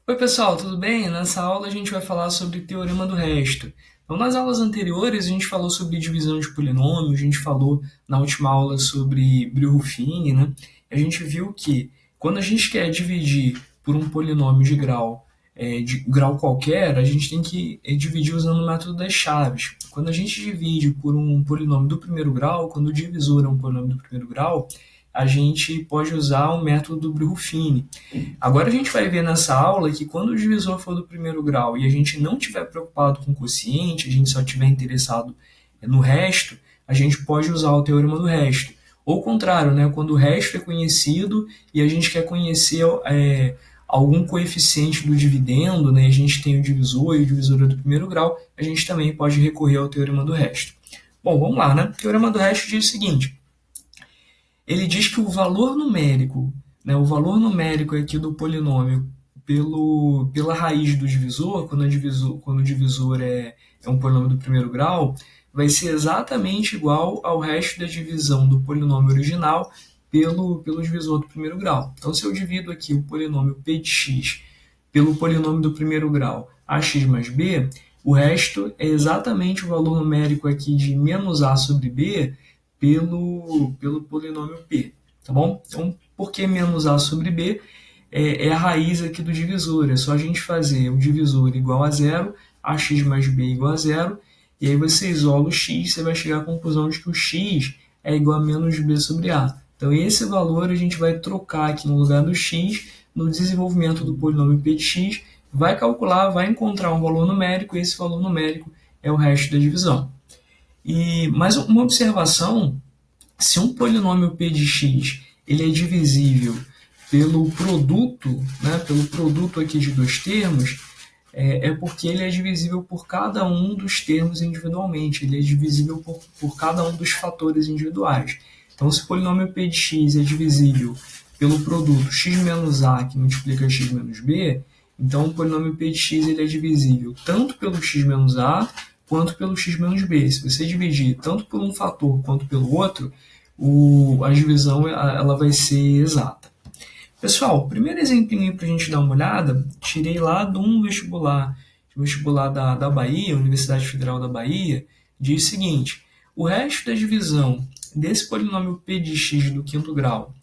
Oi, pessoal, tudo bem? Nessa aula a gente vai falar sobre teorema do resto. Então, nas aulas anteriores a gente falou sobre divisão de polinômios, a gente falou na última aula sobre Brillouin, né? A gente viu que quando a gente quer dividir por um polinômio de grau qualquer, a gente tem que dividir usando o método das chaves. Quando a gente divide por um polinômio do primeiro grau, quando o divisor é um polinômio do primeiro grau, a gente pode usar o método do Brillouin. Agora a gente vai ver nessa aula que quando o divisor for do primeiro grau e a gente não estiver preocupado com o quociente, a gente só estiver interessado no resto, a gente pode usar o teorema do resto. Ou o contrário, né? Quando o resto é conhecido e a gente quer conhecer algum coeficiente do dividendo, né? A gente tem o divisor e o divisor é do primeiro grau, a gente também pode recorrer ao teorema do resto. Bom, vamos lá, né? O teorema do resto diz o seguinte: ele diz que o valor numérico, né, o valor numérico aqui do polinômio pela raiz do divisor, quando o divisor é um polinômio do primeiro grau, vai ser exatamente igual ao resto da divisão do polinômio original pelo divisor do primeiro grau. Então, se eu divido aqui o polinômio p de x pelo polinômio do primeiro grau ax mais b, o resto é exatamente o valor numérico aqui de menos a sobre b pelo polinômio p, tá bom? Então, por que menos a sobre b? É a raiz aqui do divisor, é só a gente fazer o divisor igual a zero, ax mais b igual a zero, e aí você isola o x, você vai chegar à conclusão de que o x é igual a menos b sobre a. Então, esse valor a gente vai trocar aqui no lugar do x, no desenvolvimento do polinômio p de x, vai calcular, vai encontrar um valor numérico, e esse valor numérico é o resto da divisão. E mais uma observação: se um polinômio p de x ele é divisível pelo produto, né, pelo produto aqui de dois termos, é porque ele é divisível por cada um dos termos individualmente, ele é divisível por cada um dos fatores individuais. Então, se o polinômio p de x é divisível pelo produto x menos a, que multiplica x menos b, então o polinômio p de x ele é divisível tanto pelo x menos a quanto pelo x menos b. Se você dividir tanto por um fator quanto pelo outro, a divisão ela vai ser exata. Pessoal, o primeiro exemplinho para a gente dar uma olhada, tirei lá de um vestibular da Bahia, Universidade Federal da Bahia, diz o seguinte: o resto da divisão desse polinômio p de x do quinto grau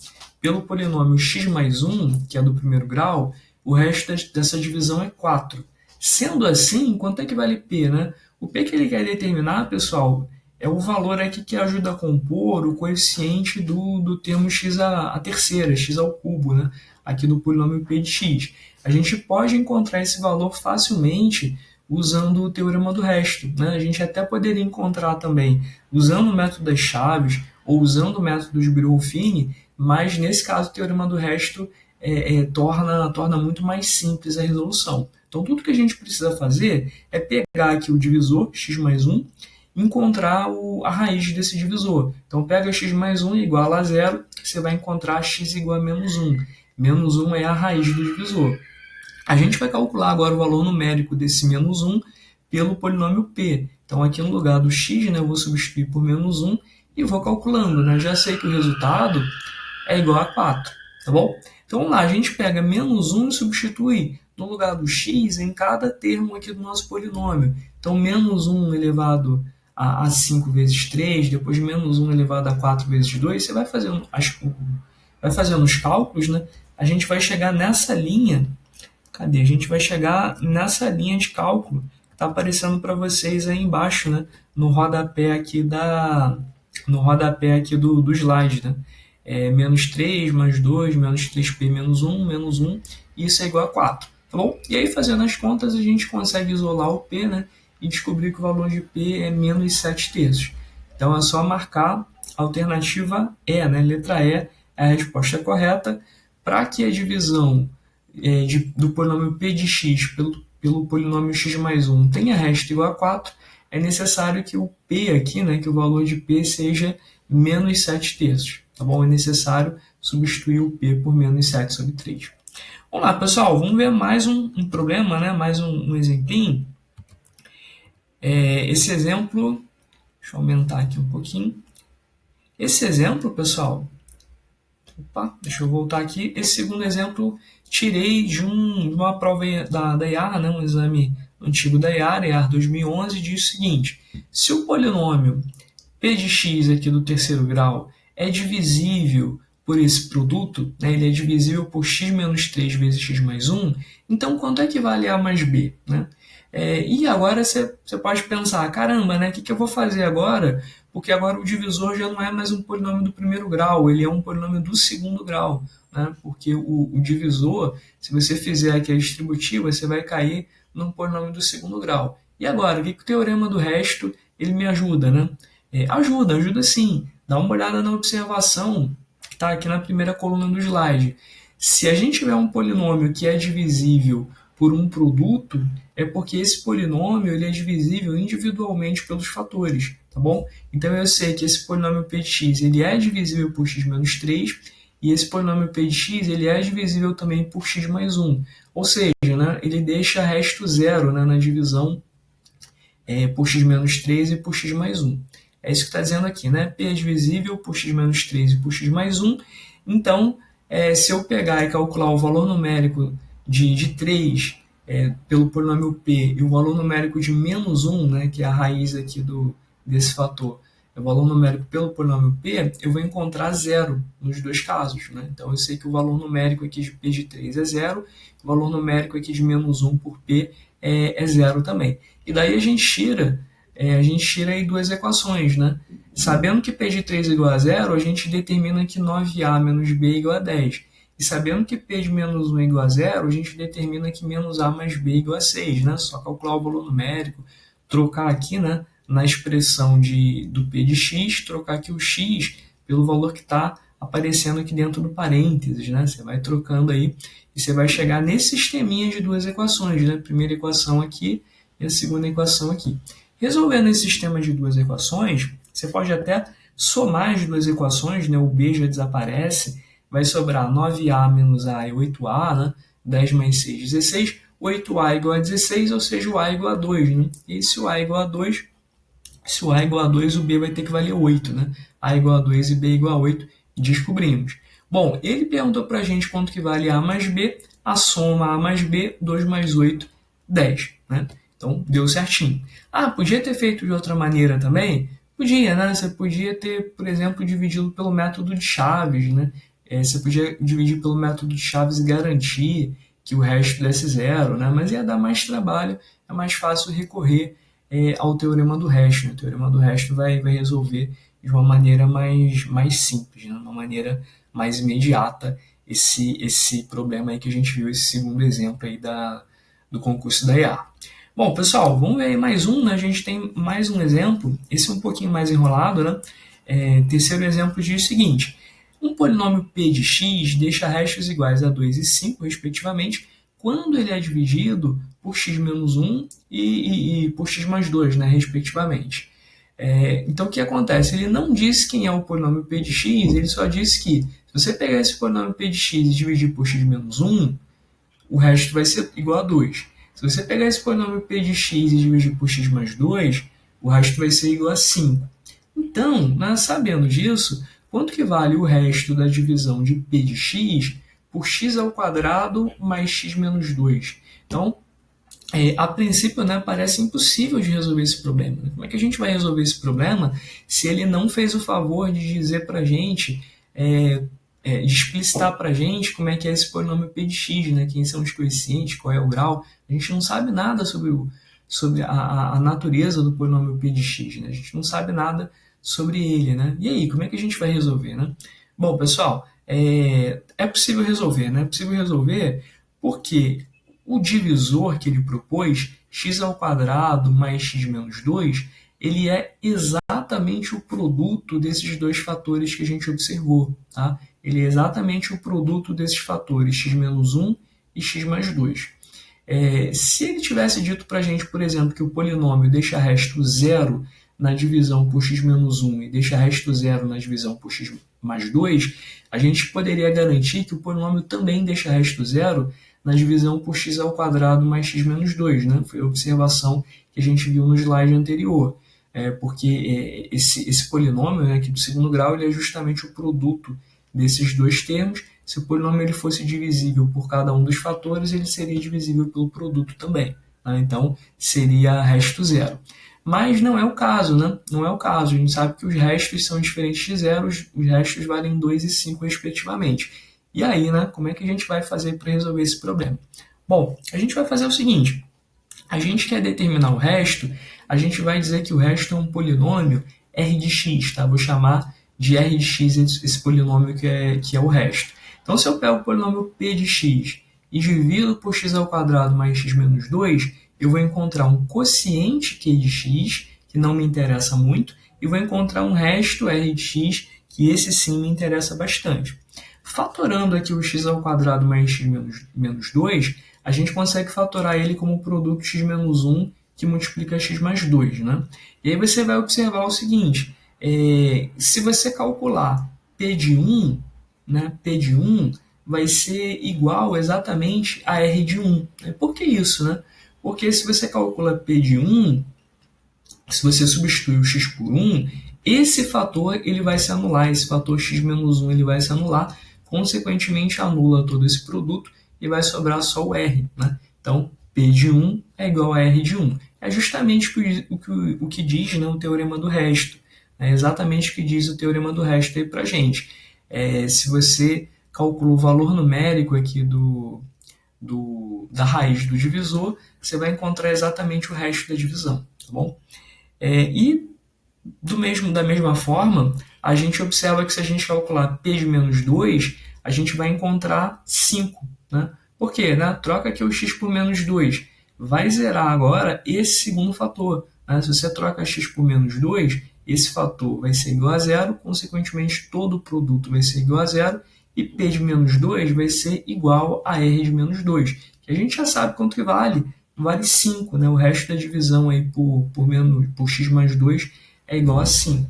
pelo polinômio x mais 1, que é do primeiro grau, o resto dessa divisão é 4. Sendo assim, quanto é que vale p, né? O p que ele quer determinar, pessoal, é o valor aqui que ajuda a compor o coeficiente do termo x à terceira, x ao cubo, né? Aqui do polinômio p de x. A gente pode encontrar esse valor facilmente usando o teorema do resto, né? A gente até poderia encontrar também usando o método das chaves ou usando o método de Brillouin, mas nesse caso o teorema do resto torna muito mais simples a resolução. Então, tudo que a gente precisa fazer é pegar aqui o divisor, x mais 1, encontrar a raiz desse divisor. Então, pega x mais 1 igual a zero, você vai encontrar x igual a menos 1. Menos 1 é a raiz do divisor. A gente vai calcular agora o valor numérico desse menos 1 pelo polinômio p. Então, aqui no lugar do x, né, eu vou substituir por menos 1 e vou calculando. Né? Já sei que o resultado é igual a 4. Tá bom? Então, vamos lá. A gente pega menos 1 e substitui no lugar do x em cada termo aqui do nosso polinômio. Então, menos 1 elevado a 5 vezes 3, depois menos 1 elevado a 4 vezes 2, você vai fazendo os cálculos, né? A gente vai chegar nessa linha. Cadê? A gente vai chegar nessa linha de cálculo que está aparecendo para vocês aí embaixo, né? No rodapé aqui do slide, né? Menos 3 mais 2, menos 3p menos 1, e isso é igual a 4. Tá bom? E aí, fazendo as contas, a gente consegue isolar o p, né? E descobrir que o valor de p é menos 7 terços. Então, é só marcar a alternativa E, né? Letra E é a resposta correta. Para que a divisão do polinômio p de x pelo polinômio x mais 1 tenha resto igual a 4, é necessário que o p aqui, né? Que o valor de p seja menos 7 terços. Tá bom? É necessário substituir o p por menos 7 sobre 3. Vamos lá, pessoal, vamos ver mais um problema, né? Mais um exemplinho. Esse exemplo, deixa eu aumentar aqui um pouquinho. Esse exemplo, pessoal, deixa eu voltar aqui. Esse segundo exemplo tirei de uma prova da IAR, né, um exame antigo da IAR 2011, diz o seguinte: se o polinômio p de x aqui do terceiro grau é divisível por esse produto, né, ele é divisível por x menos 3 vezes x mais 1, então quanto é que vale a mais b? Né? E agora você pode pensar, caramba, né, o que eu vou fazer agora? Porque agora o divisor já não é mais um polinômio do primeiro grau, ele é um polinômio do segundo grau. Né? Porque o divisor, se você fizer aqui a distributiva, você vai cair num polinômio do segundo grau. E agora, o que o teorema do resto ele me ajuda? Né? Ajuda sim. Dá uma olhada na observação que está aqui na primeira coluna do slide. Se a gente tiver um polinômio que é divisível por um produto, é porque esse polinômio ele é divisível individualmente pelos fatores, tá bom? Então eu sei que esse polinômio p de x ele é divisível por x menos 3 e esse polinômio p de x ele é divisível também por x mais 1. Ou seja, né, ele deixa resto zero, né, na divisão por x menos 3 e por x mais 1. É isso que está dizendo aqui, né? P é divisível por x menos 3 e por x mais 1. Então, se eu pegar e calcular o valor numérico de 3 pelo polinômio P e o valor numérico de menos 1, né, que é a raiz aqui desse fator, o valor numérico pelo polinômio P, eu vou encontrar zero nos dois casos. Né? Então, eu sei que o valor numérico aqui de P de 3 é zero, o valor numérico aqui de menos 1 por P é zero também. E daí a gente tira aí duas equações. Né? Sabendo que P de 3 é igual a zero, a gente determina que 9A menos B é igual a 10. E sabendo que P de menos 1 é igual a zero, a gente determina que menos A mais B é igual a 6. Né? Só calcular o valor numérico, trocar aqui, né, na expressão do P de x, trocar aqui o x pelo valor que está aparecendo aqui dentro do parênteses. Né? Você vai trocando aí e você vai chegar nesse sisteminha de duas equações. Né? A primeira equação aqui e a segunda equação aqui. Resolvendo esse sistema de duas equações, você pode até somar as duas equações, né? O b já desaparece, vai sobrar 9a menos a é 8a, né? 10 mais 6, 16, 8a é igual a 16, ou seja, o a é igual a 2. Né? E se o a é igual a 2, se o a é igual a 2, o b vai ter que valer 8. Né? a é igual a 2 e b é igual a 8, descobrimos. Bom, ele perguntou para a gente quanto que vale a mais b, a soma a mais b, 2 mais 8, 10. Né? Então, deu certinho. Podia ter feito de outra maneira também? Podia, né? Você podia ter, por exemplo, dividido pelo método de Chaves, né? Você podia dividir pelo método de Chaves e garantir que o resto desse zero, né? Mas ia dar mais trabalho, é mais fácil recorrer ao teorema do resto. Né? O teorema do resto vai resolver de uma maneira mais simples, né? Uma maneira mais imediata esse problema aí que a gente viu, esse segundo exemplo aí do concurso da IA. Bom, pessoal, vamos ver aí mais um, né? A gente tem mais um exemplo, esse é um pouquinho mais enrolado, né? Terceiro exemplo diz o seguinte: um polinômio p de x deixa restos iguais a 2 e 5, respectivamente, quando ele é dividido por x menos 1 e por x mais 2, né, respectivamente. Então, o que acontece? Ele não disse quem é o polinômio p de x, ele só disse que se você pegar esse polinômio p de x e dividir por x menos 1, o resto vai ser igual a 2. Se você pegar esse polinômio p de x e dividir por x mais 2, o resto vai ser igual a 5. Então, sabendo disso, quanto que vale o resto da divisão de p de x por x ao quadrado mais x menos 2? Então, a princípio, né, parece impossível de resolver esse problema. Como é que a gente vai resolver esse problema se ele não fez o favor de dizer para a gente, de explicitar para a gente como é que é esse polinômio p de x, né? Quem são os coeficientes, qual é o grau? A gente não sabe nada sobre a natureza do polinômio p de x, né? A gente não sabe nada sobre ele, né? E aí, como é que a gente vai resolver, né? Bom, pessoal, é possível resolver, né? É possível resolver porque o divisor que ele propôs, x ao quadrado mais x menos 2, ele é exatamente o produto desses dois fatores que a gente observou. Tá? Ele é exatamente o produto desses fatores, x menos 1 e x mais 2. Se ele tivesse dito para a gente, por exemplo, que o polinômio deixa resto zero na divisão por x menos 1 e deixa resto zero na divisão por x mais 2, a gente poderia garantir que o polinômio também deixa resto zero na divisão por x ao quadrado mais x menos 2. Né? Foi a observação que a gente viu no slide anterior. Porque esse polinômio, né, aqui do segundo grau, ele é justamente o produto desses dois termos, Se o polinômio ele fosse divisível por cada um dos fatores, ele seria divisível pelo produto também, né? Então, seria resto zero. Mas não é o caso, né? Não é o caso. A gente sabe que os restos são diferentes de zero, os restos valem 2 e 5 respectivamente. E aí, né? Como é que a gente vai fazer para resolver esse problema? Bom, a gente vai fazer o seguinte. A gente quer determinar o resto, a gente vai dizer que o resto é um polinômio R de x, tá? Vou chamar de R de x esse polinômio que é o resto. Então, se eu pego o polinômio P de x e divido por x ao quadrado mais x menos 2, eu vou encontrar um quociente Q de x, que não me interessa muito, e vou encontrar um resto R de x, que esse sim me interessa bastante. Fatorando aqui o x ao quadrado mais x menos 2, a gente consegue fatorar ele como produto x menos 1 que multiplica x mais 2, né? E aí você vai observar o seguinte, se você calcular P de 1, né, P de 1 vai ser igual exatamente a R de 1. Por que isso, né? Porque se você calcula P de 1, se você substituir o x por 1, esse fator ele vai se anular, esse fator x menos 1 ele vai se anular, consequentemente anula todo esse produto e vai sobrar só o R, né? Então, P de 1 é igual a R de 1. É justamente o que diz, né, o teorema do resto. É exatamente o que diz o teorema do resto aí para a gente. Se você calcula o valor numérico aqui da raiz do divisor, você vai encontrar exatamente o resto da divisão, tá bom? E da mesma forma, a gente observa que se a gente calcular P de menos 2, a gente vai encontrar 5. Né? Por quê? Né? Troca aqui o x por menos 2. Vai zerar agora esse segundo fator. Né? Se você troca x por menos 2, esse fator vai ser igual a zero, consequentemente todo o produto vai ser igual a zero, e P de menos 2 vai ser igual a R de menos 2, que a gente já sabe quanto que vale. Vale 5, né? O resto da divisão aí por x mais 2 é igual a 5.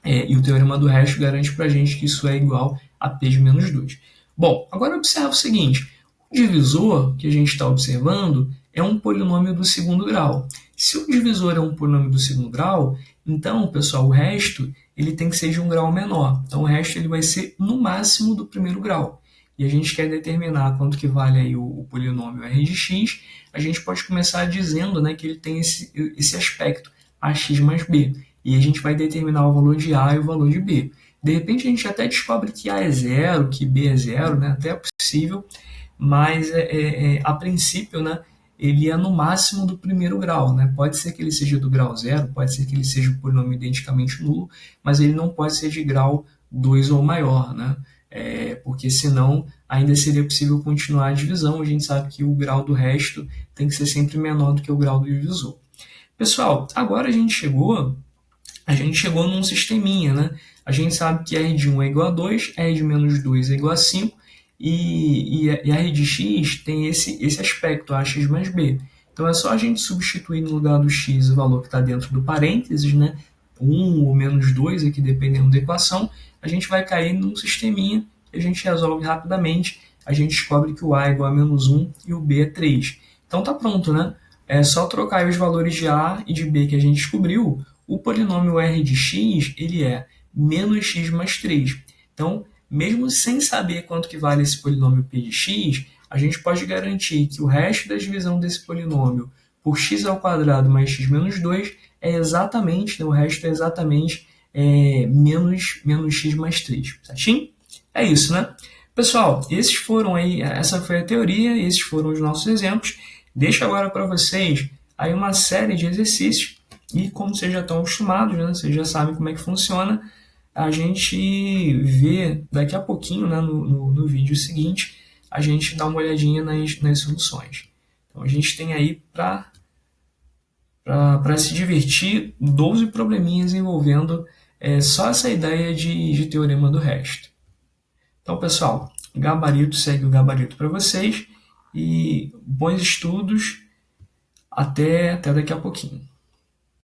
E o teorema do resto garante para a gente que isso é igual a P de menos 2. Bom, agora observa o seguinte, o divisor que a gente está observando é um polinômio do segundo grau. Se o divisor é um polinômio do segundo grau, então, pessoal, o resto ele tem que ser de um grau menor. Então, o resto ele vai ser no máximo do primeiro grau. E a gente quer determinar quanto que vale aí o polinômio R de x, a gente pode começar dizendo, né, que ele tem esse aspecto, ax mais b. E a gente vai determinar o valor de A e o valor de B. De repente a gente até descobre que A é zero, que B é zero, né? Até é possível, mas a princípio, né, ele é no máximo do primeiro grau. Né? Pode ser que ele seja do grau zero, pode ser que ele seja um polinômio identicamente nulo, mas ele não pode ser de grau 2 ou maior, né? Porque senão ainda seria possível continuar a divisão. A gente sabe que o grau do resto tem que ser sempre menor do que o grau do divisor. Pessoal, agora a gente chegou num sisteminha, né? A gente sabe que R de 1 é igual a 2, R de menos 2 é igual a 5, e R de x tem esse aspecto, ax mais b. Então é só a gente substituir no lugar do x o valor que está dentro do parênteses, né? 1 ou menos 2, aqui dependendo da equação, a gente vai cair num sisteminha que a gente resolve rapidamente. A gente descobre que o a é igual a menos 1 e o b é 3. Então tá pronto, né? É só trocar os valores de a e de b que a gente descobriu. O polinômio R de x ele é menos x mais 3. Então, mesmo sem saber quanto que vale esse polinômio P de x, a gente pode garantir que o resto da divisão desse polinômio por x ao quadrado mais x menos 2 é exatamente, né, o resto é exatamente menos x mais 3. Certinho? É isso, né? Pessoal, essa foi a teoria, esses foram os nossos exemplos. Deixo agora para vocês aí uma série de exercícios e como vocês já estão acostumados, né, vocês já sabem como é que funciona, a gente vê daqui a pouquinho, né, no vídeo seguinte, a gente dá uma olhadinha nas soluções. Então a gente tem aí para se divertir 12 probleminhas envolvendo só essa ideia de teorema do resto. Então, pessoal, gabarito segue o gabarito para vocês e bons estudos. Até daqui a pouquinho.